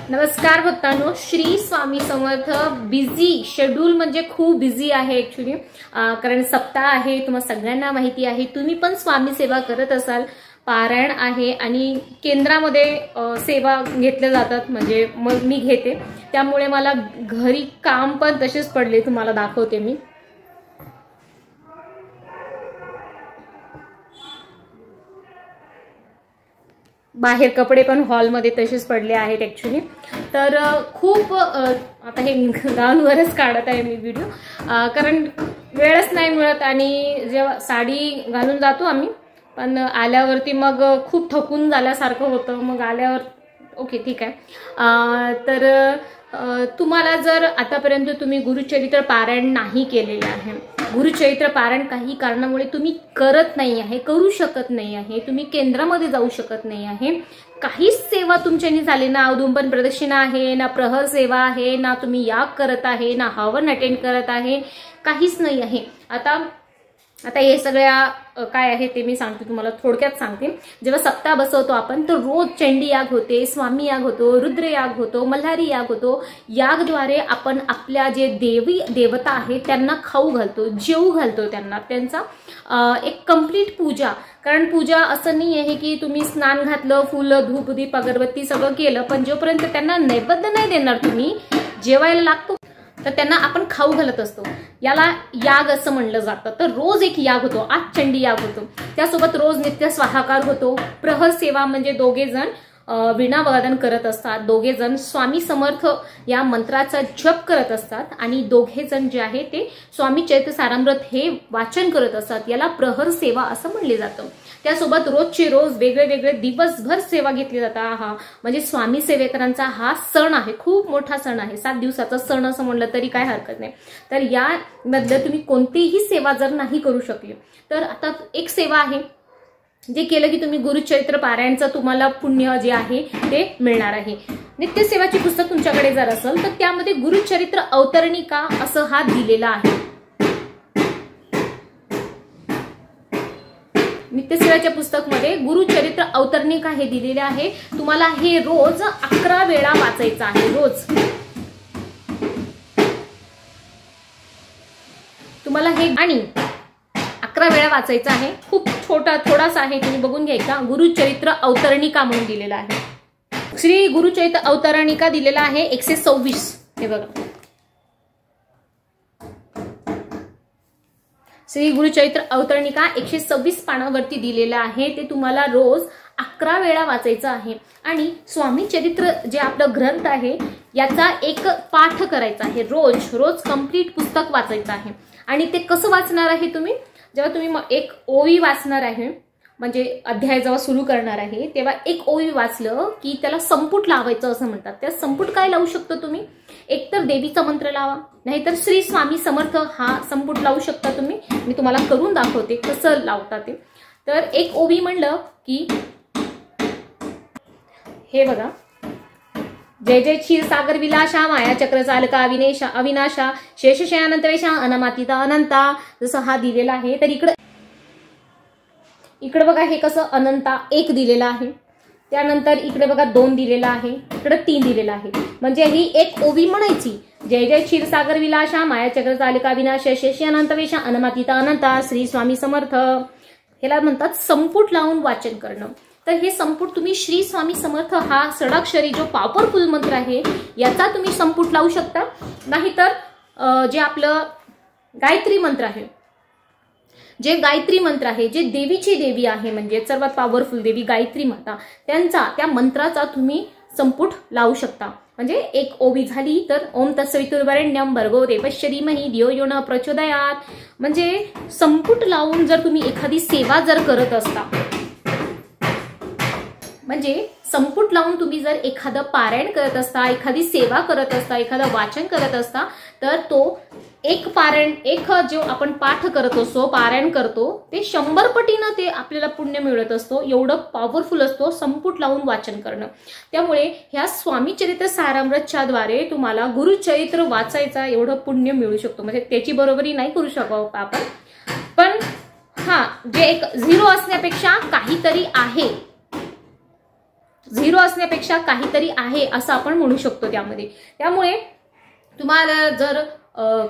नमस्कार भक्तांनो, Shri Swami Samarth. Busy schedule म्हणजे खूप बिझी आहे ऍक्च्युली, कारण सप्ताह आहे, तुम्हाला सगळ्यांना माहिती आहे। तुम्ही पण स्वामी सेवा करत असाल, पारायण आहे आणि केंद्रामध्ये सेवा घेतल्या जातात, म्हणजे मग मी घेते, त्यामुळे मला घरी काम पण तसेच पडले, तुम्हाला दाखवते मी। बाहेर कपडे पण हॉलमध्ये तसेच पडले आहेत ऍक्च्युली। तर खूप आता हे गाऊनवरच काढत आहे मी व्हिडिओ, कारण वेळच नाही मिळत आणि जेव्हा साडी घालून जातो आम्ही, पण आल्यावरती मग खूप थकून झाल्यासारखं होतं, मग आल्यावर ओके ठीक आहे। तर तुम्हाला जर आतापर्यंत तुम्ही गुरुचरित्र पारायण नाही केलेले आहे, गुरुचरित्र पारायण काही कारणामुळे तुम्ही करत नाही आहे, करू शकत नाही आहे, तुम्ही केंद्रामध्ये जाऊ शकत नाही आहे, काहीच सेवा तुमच्यानी झाली ना, औदुंबर प्रदक्षिणा आहे ना, प्रहर सेवा आहे ना, तुम्ही याग करत आहे ना, हवन अटेंड करत आहे, काहीच नाही आहे। आता हे सगळ्या काय आहे ते मी सांगते तुम्हाला, थोडक्यात सांगते। जेव्हा सप्ताह बसवतो आपण, तर रोज चंडी याग होते, स्वामी याग होतो, रुद्र याग होतो, मल्हारी याग होतो। यागद्वारे आपण आपल्या जे देवी देवता आहेत त्यांना खाऊ घालतो, जेवू घालतो त्यांना, त्यांचा एक कंप्लीट पूजा। कारण पूजा असं नाही आहे की तुम्ही स्नान घातलं, फुलं धूप दीप अगरबत्ती सगळं केलं, पण जोपर्यंत त्यांना नैवेद्य नाही देणार तुम्ही, जेवायला लागतो तर त्यांना आपण खाऊ घालत असतो, याला याग असं म्हणलं जातं। तर रोज एक याग होतो, आज चंडी याग होतो, त्यासोबत रोज नित्य स्वाहाकार होतो। प्रहर सेवा म्हणजे दोघे जण वीणा वादन करत असतात, दोघे जण स्वामी समर्थ या मंत्राचा जप करत असतात आणि दोघे जण जे आहे ते स्वामी चरित्र सारामृत हे वाचन करत असतात, याला प्रहर सेवा असं म्हणले जातं। त्यासोबत रोजचे रोज वेगळे वेगळे दिवसभर सेवा घेतली जातात। हा म्हणजे स्वामी सेवेकरांचा हा सण आहे, खूप मोठा सण आहे, 7 दिवसाचा सण असं म्हणलं तरी काय हरकत नाही। तर या मधलं तुम्ही कोणतीही सेवा जर नाही करू शकले, तर आता एक सेवा आहे, जे केलं की तुम्ही गुरुचरित्र पारायणचं तुम्हाला पुण्य जे आहे ते मिळणार आहे। नित्यसेवाची पुस्तक तुमच्याकडे जर असेल तर त्यामध्ये गुरुचरित्र अवतरणिका असं हा दिलेला आहे। नित्यसेवाच्या पुस्तकमध्ये गुरुचरित्र अवतरणिका हे दिलेले आहे। तुम्हाला हे रोज 11 वेळा वाचायचं आहे, रोज तुम्हाला हे आणि 11 वेळा वाचायचं आहे। खूप थोडासा आहे, तुम्ही बघून घ्यायचा। गुरुचरित्र अवतरणिका म्हणून दिलेला आहे, श्री गुरुचरित्र अवतरणिका दिलेला आहे 126। हे बघा, श्री गुरुचरित्र अवतरणिका 126 पानावरती दिलेलं आहे, ते तुम्हाला रोज 11 वेळा वाचायचं आहे। आणि स्वामी चरित्र जे आपलं ग्रंथ आहे याचा एक पाठ करायचा आहे, रोज कंप्लीट पुस्तक वाचायचं आहे। आणि ते कसं वाचणार आहे तुम्ही, जेव्हा तुम्ही एक ओवी वाचणार आहे, म्हणजे अध्याय जेव्हा सुरू करणार आहे तेव्हा एक ओवी वाचलं की त्याला संपुट लावायचं असं म्हणतात। त्या संपुट काय लावू शकतो तुम्ही, एकतर देवीचा मंत्र लावा, नाहीतर श्री स्वामी समर्थ हा संपुट लावू शकता तुम्ही। मी तुम्हाला करून दाखवते कसं लावता ते। तर एक ओवी म्हणलं की हे बघा, जय जय क्षीरसागर विलासा, माया चक्र चालका अविनाशा, शेषशयानंतवेशा, अनमातीता अनंता, जसं हा दिलेला आहे। तर इकडे बघा, हे कसं अनंता 1 दिलेला आहे, त्यानंतर इकडे बघा 2 दिलेला आहे, इकडे 3 दिलेला आहे। म्हणजे ही एक ओवी म्हणायची, जय जय क्षीरसागर विलासा, माया चक्र चालका अविनाशा, शेषशयानंतवेशा, अनमातीता अनंता, श्री स्वामी समर्थ, ह्याला म्हणतात संपुट लावून वाचन करणं। तर हे संपुट तुम्ही श्री स्वामी समर्थ हा षडाक्षरी जो पॉवरफुल मंत्र आहे याचा तुम्ही संपुट लावू शकता, नाहीतर जे आपलं गायत्री मंत्र आहे, जे गायत्री मंत्र आहे, जे देवीची देवी आहे, म्हणजे सर्वात पॉवरफुल देवी गायत्री माता, त्या मंत्राचा तुम्ही संपुट लावू शकता। म्हणजे एक ओवी झाली तर ओम तत्सवितुर्वरेण्यं भर्गो देवस्य धीमहि धियो यो नः प्रचोदयात्, म्हणजे संपुट लावून जर तुम्ही एखादी सेवा जर करत असता, म्हणजे संपुट लावून तुम्ही जर एखादं पारायण करत असता, एखादी सेवा करत असता, एखादं वाचन करत असता, तर तो एक पारायण, एक जो आपण पाठ करत असतो, पारायण करतो, ते 100 पटीनं ते आपल्याला पुण्य मिळत असतो, एवढं पॉवरफुल असतो संपुट लावून वाचन करणं। त्यामुळे ह्या स्वामी चरित्र सारामृतच्या द्वारे तुम्हाला गुरुचरित्र वाचायचा एवढं पुण्य मिळू शकतो। म्हणजे त्याची बरोबरी नाही करू शकतो आपण, पण हा जे एक 0 असण्यापेक्षा काहीतरी आहे, झिरो असण्यापेक्षा काहीतरी आहे असं आपण म्हणू शकतो त्यामध्ये. त्यामुळे तुम्हाला जर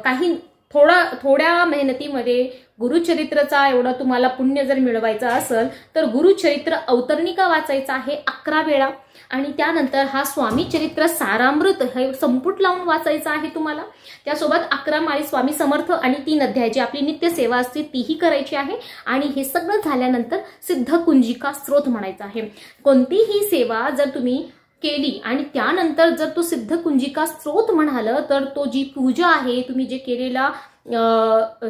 काही थोड्या मेहनतीमध्ये गुरुचरित्रचा एवढा तुम्हाला पुण्य जर मिळवायचं असेल तर गुरुचरित्र अवतरणिका वाचायचा आहे 11 वेळा आणि त्यानंतर हा स्वामी चरित्र सारामृत हे संपुट लावून वाचायचं आहे तुम्हाला. त्यासोबत 11 माळी स्वामी समर्थ आणि 3 अध्याय जी आपली नित्य सेवा असते तीही करायची आहे. आणि हे सगळं झाल्यानंतर सिद्ध कुंजिका स्तोत्र म्हणायचा आहे. कोणतीही सेवा जर तुम्ही केली आणि त्यानंतर जर तो सिद्ध कुंजिका स्तोत्र म्हणाल तर तो जी पूजा आहे, तुम्ही जे केलेला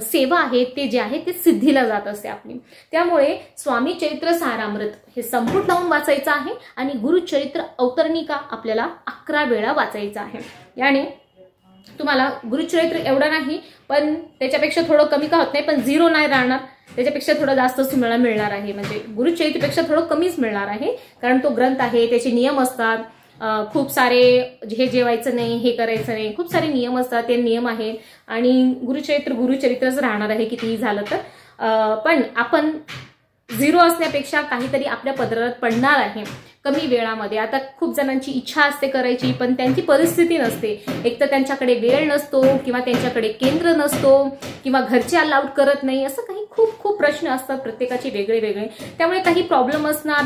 सेवा आहे ते जे आहे ते सिद्धीला जात असते आपली. त्यामुळे स्वामी चरित्र सारामृत हे संपुट लावून वाचायचं आहे आणि गुरुचरित्र अवतरणिका आपल्याला 11 वेळा वाचायचं आहे. याने तुम्हाला गुरुचरित्र एवढं नाही पण त्याच्यापेक्षा थोडं कमी का होत नाही, पण झिरो नाही राहणार, त्याच्यापेक्षा थोडं जास्तच तुम्हाला मिळणार आहे. म्हणजे गुरुचरित्रपेक्षा थोडं कमीच मिळणार आहे कारण तो ग्रंथ आहे, त्याचे नियम असतात. खूप सारे हे जेवायचं नाही, हे करायचं नाही, खूप सारे नियम असतात, ते नियम आहेत. आणि गुरुचरित्रच राहणार आहे कितीही झालं तर. पण आपण झिरो असण्यापेक्षा काहीतरी आपल्या पदरात पडणार आहे कमी वेळामध्ये. आता खूप जणांची इच्छा असते करायची पण त्यांची परिस्थिती नसते. एक तर त्यांच्याकडे वेळ नसतो किंवा त्यांच्याकडे केंद्र नसतो किंवा घरचे अलाउड करत नाही, असं काही खूप प्रश्न असतात प्रत्येकाचे वेगळे वेगळे. त्यामुळे काही प्रॉब्लेम असणार,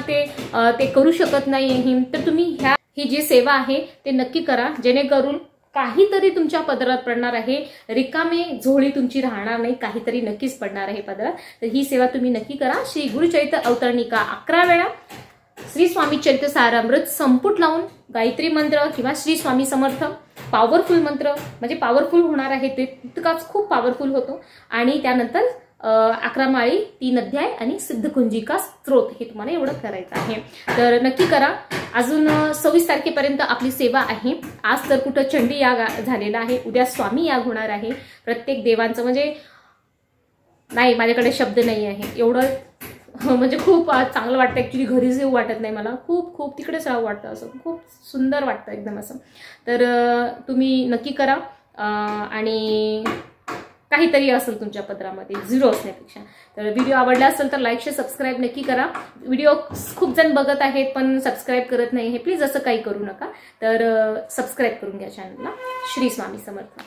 ते करू शकत नाही. तर तुम्ही ही जी सेवा आहे ते नक्की करा जेणेकरून काहीतरी तुमच्या पदरात पडणार आहे. रिकामे झोळी तुमची राहणार नाही, काहीतरी नक्कीच पडणार आहे पदरात. तर ही सेवा तुम्ही नक्की करा. श्री गुरुचरित्र अवतरणिका 11 वेळा, श्री स्वामी चरित्र सारामृत संपुट लावून गायत्री मंत्र किंवा श्री स्वामी समर्थ पॉवरफुल मंत्र, म्हणजे पॉवरफुल होणार आहे ते इतकाच खूप पॉवरफुल होतो. आणि त्यानंतर 11 माळी 3 अध्याय आणि सिद्ध कुंजिका स्तोत्र हे तुम्हाला एवढं करायचं आहे. तर नक्की करा. अजून 26 तारखेपर्यंत आपली सेवा आहे. आज तर कुठं चंडी याग झालेला आहे, उद्या स्वामी याग होणार आहे. प्रत्येक देवांचं म्हणजे नाही, माझ्याकडे शब्द नाही आहे एवढं. म्हणजे खूप चांगलं वाटतं ऍक्च्युली. घरीच येऊ वाटत नाही मला, खूप तिकडेच राहू वाटतं, असं खूप सुंदर वाटतं एकदम असं. तर तुम्ही नक्की करा. आणि काहीतरी असेल तुमच्या पदरामध्ये झिरो असण्यापेक्षा. तर व्हिडिओ आवडला असेल तर लाईक शेअर सबस्क्राईब नक्की करा. व्हिडिओ खूप जण बघत आहेत पण सबस्क्राईब करत नाही, हे प्लीज असं काही करू नका. तर सबस्क्राईब करून घ्या चॅनलला. श्री स्वामी समर्थ.